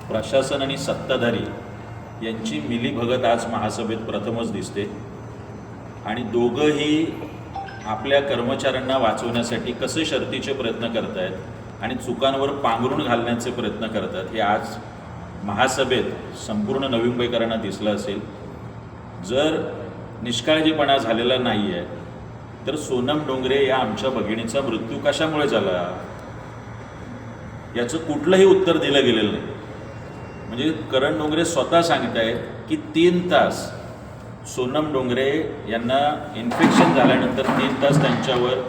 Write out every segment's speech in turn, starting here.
प्रशासन आणि सत्ताधारी यांची मिलीभगत आज महासभेत प्रथमच दिसते आणि दोघंही आपल्या कर्मचाऱ्यांना वाचवण्यासाठी कसे शर्तीचे प्रयत्न करत आहेत आणि चुकांवर पांघरून घालण्याचे प्रयत्न करतात हे आज महासभेत संपूर्ण नवी मुंबईकरांना दिसलं असेल. जर निष्काळजीपणा झालेला नाही आहे तर सोनम डोंगरे या आमच्या भगिनीचा मृत्यू कशामुळे झाला याचं कुठलंही उत्तर दिलं गेलेलं नाही. म्हणजे करण डोंगरे स्वतः सांगत आहेत की 3 तास सोनम डोंगरे यांना इन्फेक्शन झाल्यानंतर 3 तास त्यांच्यावर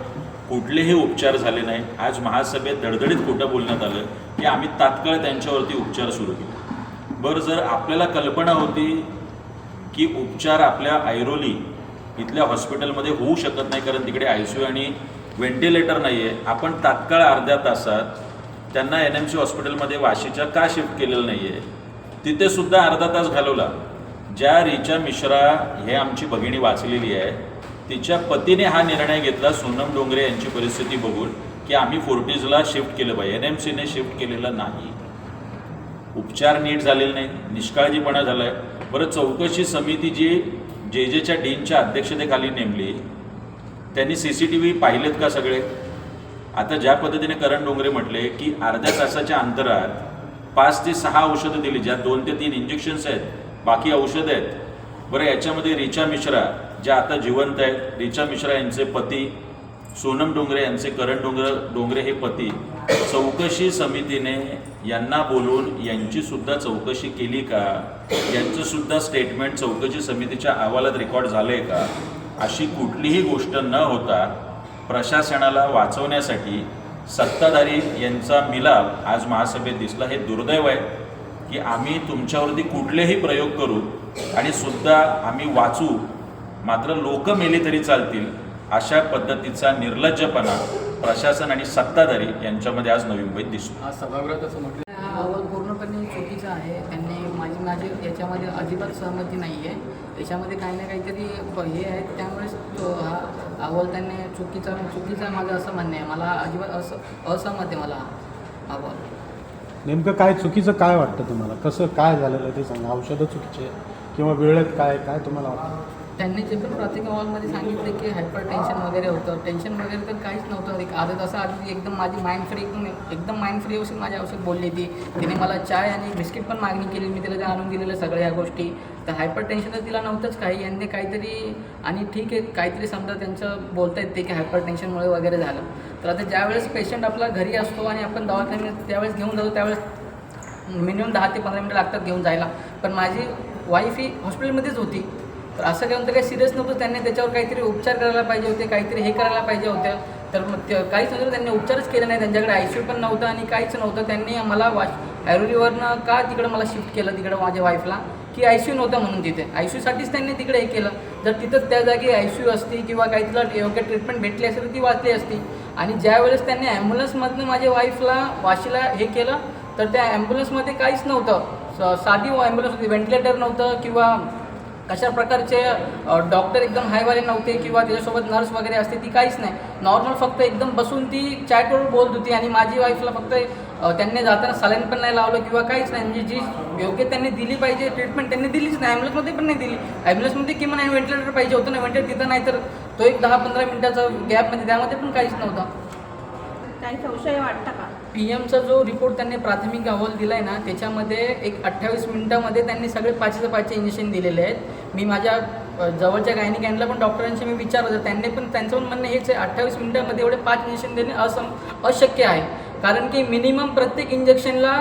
कुठलेही उपचार झाले नाही. आज महासभेत धडधडीत खोटं बोलण्यात आलं की आम्ही तात्काळ त्यांच्यावरती उपचार सुरू केले. बरं, जर आपल्याला कल्पना होती की उपचार आपल्या ऐरोली इथल्या हॉस्पिटलमध्ये होऊ शकत नाही कारण तिकडे ICU आणि व्हेंटिलेटर नाही आहे, आपण तात्काळ अर्ध्या तासात त्यांना NMC हॉस्पिटलमध्ये वाशीच्या का शिफ्ट केलेलं नाही आहे? तिथे सुद्धा अर्धा तास घालवला. ज्या रिचा मिश्रा हे आमची भगिनी वाचलेली आहे तिच्या पतीने हा निर्णय घेतला सोनम डोंगरे यांची परिस्थिती बघून की आम्ही फोर्टिजला शिफ्ट केलं पाहिजे. NMCने शिफ्ट केलेलं नाही. उपचार नीट झालेले नाही, निष्काळजीपणा झाला आहे. बरं, चौकशी समिती जी JJच्या डीनच्या अध्यक्षतेखाली नेमली त्यांनी CCTV पाहिलेत का सगळे? आता ज्या पद्धतीने करण डोंगरे म्हटले की अर्ध्या तासाच्या अंतरात 5 ते 6 औषधं दिली, ज्यात 2 ते 3 इंजेक्शन्स आहेत, बाकी औषधं आहेत. बरं, याच्यामध्ये रिचा मिश्रा ज्या आता जिवंत आहेत, रिचा मिश्रा यांचे पती सोनम डोंगरे यांचे करण डोंगरे हे पती, चौकशी समितीने यांना बोलून यांचीसुद्धा चौकशी केली का? यांचंसुद्धा स्टेटमेंट चौकशी समितीच्या अहवालात रेकॉर्ड झालं आहे का? अशी कुठलीही गोष्ट न होता प्रशासनाला वाचवण्यासाठी सत्ताधारी यांचा मिलाप आज महासभेत दिसला. हे दुर्दैव आहे की आम्ही तुमच्यावरती कुठलेही प्रयोग करू आणि सुद्धा आम्ही वाचू, मात्र लोक मेले तरी चालतील अशा पद्धतीचा निर्लज्जपणा प्रशासन आणि सत्ताधारी यांच्यामध्ये आज नवी मुंबईत दिसतो. आज सभागृहात असं म्हटलं हा अहवाल पूर्णपणे चुकीचा आहे. त्यांनी माझी याच्यामध्ये अजिबात सहमती नाही आहे. याच्यामध्ये काही ना काहीतरी हे आहे, त्यामुळेच तो हा अहवाल त्यांनी चुकीचा माझं असं म्हणणं आहे. मला अजिबात असहमत आहे मला हा अहवाल. नेमकं काय चुकीचं काय वाटतं तुम्हाला? कसं काय झालेलं आहे ते सांगा. औषधं चुकीचे किंवा वेळेत काय तुम्हाला वाटतं? त्यांनी जे पण प्राथमिक अहवालमध्ये सांगितले की हायपर टेन्शन वगैरे होतं. टेन्शन वगैरे तर काहीच नव्हतं. एक अर्धा तासाआधी एकदम माझी एकदम माइंड फ्री औषध माझ्या औषध बोलली ती. तिने मला चाय आणि बिस्किट पण मागणी केली, मी तिला ते आणून दिलेलं सगळ्या ह्या गोष्टी. तर हायपर टेन्शन तर तिला नव्हतंच काही. यांनी काहीतरी आणि ठीक आहे काहीतरी समजा त्यांचं बोलता येते की हायपर टेन्शनमुळे वगैरे झालं. तर आता ज्यावेळेस पेशंट आपला घरी असतो आणि आपण दवाखान्यात त्यावेळेस घेऊन जातो त्यावेळेस मिनिमम 10 ते 15 मिनटं लागतात घेऊन जायला. पण माझी वाईफ ही हॉस्पिटलमध्येच होती. तर असं काही काही सिरियस नव्हतं. त्यांनी त्याच्यावर काहीतरी उपचार करायला पाहिजे होते, काहीतरी हे करायला पाहिजे होतं. तर मग काहीच नव्हतं. त्यांनी उपचारच केले नाही. त्यांच्याकडे ICU पण नव्हतं आणि काहीच नव्हतं. त्यांनी मला ऐरोलीवरनं का तिकडं मला शिफ्ट केलं तिकडं माझ्या वाईफला की ICU नव्हतं म्हणून तिथे. ICUसाठीच त्यांनी तिकडे हे केलं. जर तिथं त्या जागी ICU असती किंवा काही तिला योग्य ट्रीटमेंट भेटली असती तर ती वाचली असती. आणि ज्यावेळेस त्यांनी ॲम्ब्युलन्समधनं माझ्या वाईफला वाशीला हे केलं तर त्या ॲम्ब्युलन्समध्ये काहीच नव्हतं. साधी ॲम्ब्युलन्स होती, व्हेंटिलेटर नव्हतं किंवा कशा प्रकारचे डॉक्टर एकदम हायवाले नव्हते किंवा त्याच्यासोबत नर्स वगैरे असते ती काहीच नाही. नॉर्मल फक्त एकदम बसून ती चॅटवर बोलत होती आणि माझी वाईफला फक्त त्यांनी जाताना सलाईन पण नाही लावलं किंवा काहीच नाही. म्हणजे जी योग्य त्यांनी दिली पाहिजे ट्रीटमेंट त्यांनी दिलीच नाही. ॲम्ब्युलन्समध्ये पण नाही दिली. ॲम्ब्युलन्समध्ये किमान व्हेंटिलेटर पाहिजे होतं ना, व्हेंटिलेटर तिथं नाही तर तो एक 10-15 मिनिटाचा गॅपमध्ये त्यामध्ये पण काहीच नव्हतं. काही संशय वाटतं का? PMचा जो रिपोर्ट त्यांनी प्राथमिक अहवाल दिला आहे ना त्याच्यामध्ये एक 28 मिनिटामध्ये त्यांनी सगळे 5चे इंजेक्शन दिलेले आहेत. मी माझ्या जवळच्या गायनिकॅनला पण डॉक्टरांशी मी विचारलं तर त्यांनी पण त्यांचं पण म्हणणं हेच आहे 28 मिनिटामध्ये एवढे 5 इंजेक्शन देणे अशक्य आहे. कारण की मिनिमम प्रत्येक इंजेक्शनला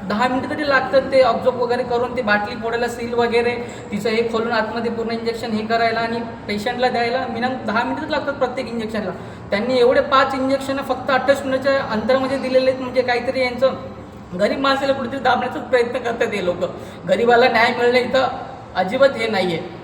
10 मिनिटं तरी लागतात ते ऑब्झर्व वगैरे करून ते बाटली फोडायला सील वगैरे तिचं हे खोलून आतमध्ये पूर्ण इंजेक्शन हे करायला आणि पेशंटला द्यायला मिनिमम 10 मिनिटच लागतात प्रत्येक इंजेक्शनला. त्यांनी एवढे 5 इंजेक्शन फक्त 28 मिनिटाच्या अंतरामध्ये दिलेले आहेत. म्हणजे काहीतरी यांचं गरीब माणसाला कुठेतरी दाबण्याचाच प्रयत्न करतात हे लोक. गरीबाला न्याय मिळणे इथं अजिबात हे नाही आहे.